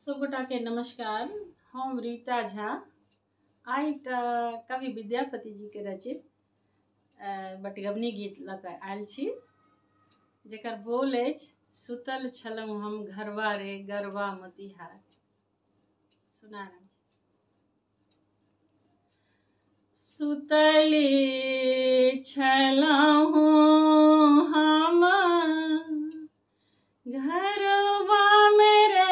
सब गोटा के नमस्कार। हम रीता झा आई कवि विद्यापति जी के रचित बटगवनी गीत लऽ आयल छी, जेकर बोल अछि सुतल छलहुँ हम घरवा रे गरवा मोतिहार। सुना रहल छी। सुतली छलहुँ हम घरवा मेरे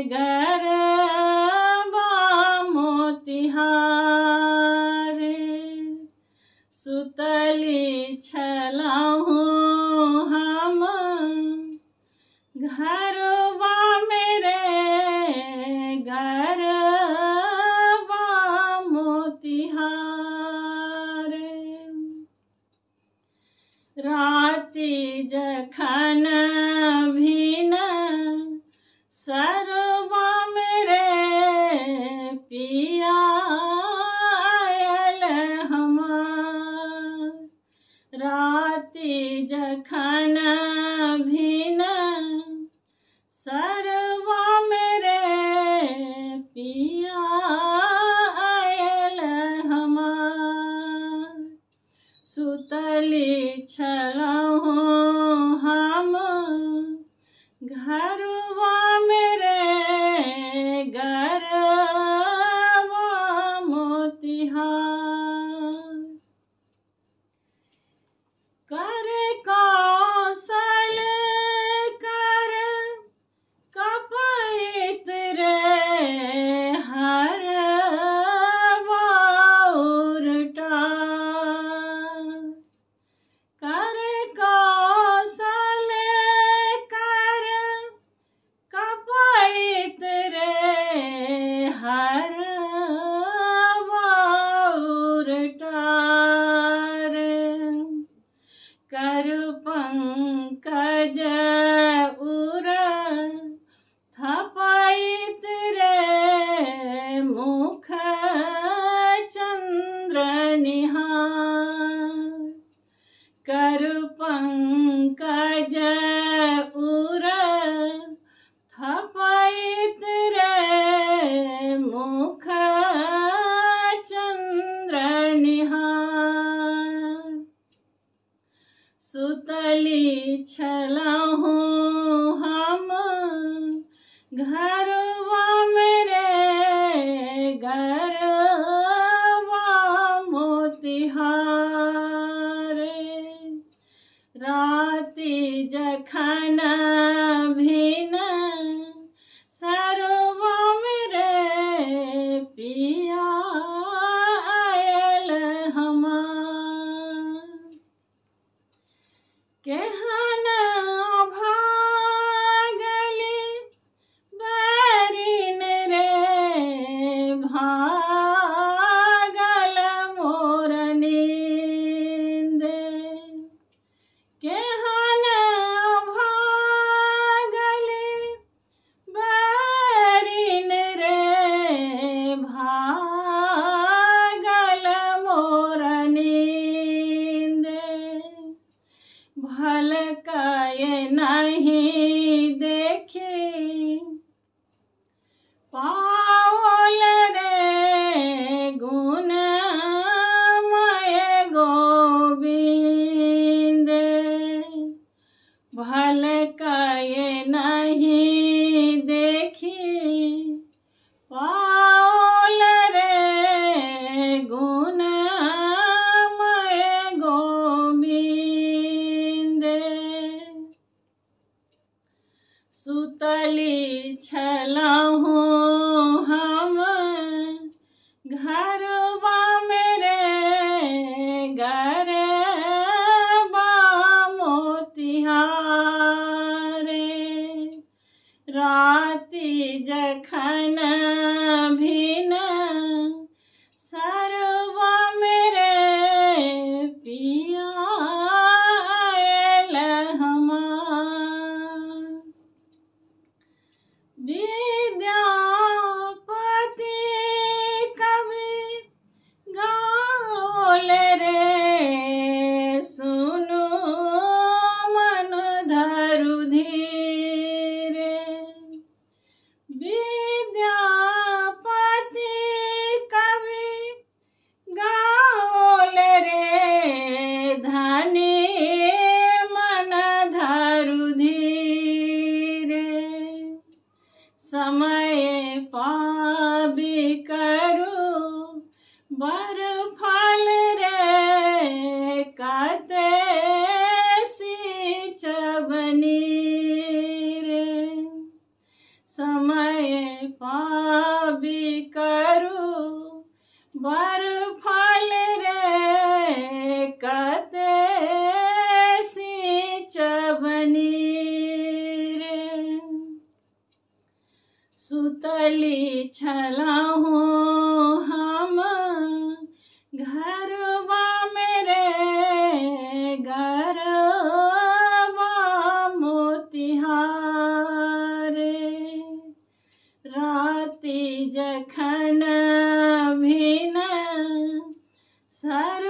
गरवा मोतिहार। सुतली छलहुँ हम घरवा मेरे गरवा मोतिहार। राति जखन भिन सरवा मेरे पिया आयल हमार। राति जखन भिन सरवा मेरे पिया आयल हमार। सुतली छलहुँ हम घरवा मेरे गरवा मोतिहार। कर कौशल कर कपैत रे हरवा उरटा। कर कौशल कर कपैत रे हरवा उरटा। कर पंकज उर थपैत रे मुख चंद्र निहार। कर पंकज उर थपैत रे मुख चंद्र निहार। सुतली छलहुँ हम घरवा मेरे गरवा मोतिहार। राति जखन भिन सरवा मेरे पिया आयल हमार। केहन भागली बैरिन रे भागल मोर नींद। केहन भागली बैरिन रे भागल मोर नींद। भलकाय नहीं देखी पाओल रे गुणमय गोविंद। भलकाय नहीं देखी पाओल रे गुणमय गोविंद। सुतली छलहुँ हम घरवा मेरे गरवा मोतिहार। राति जखन भिन सरवा मेरे पिया आयल हमार। विद्यापति कवि गाओल रे सुनो मन धरु धीरे। समय पाबी करू बर फल रे कते सिंचबनी रे। समय पाबी करू बर फल रे कते सिंचबनी रे। सुतली छलहूँ हम घरवा मेरे घरवा मोतिहार। राति जखन भिन सर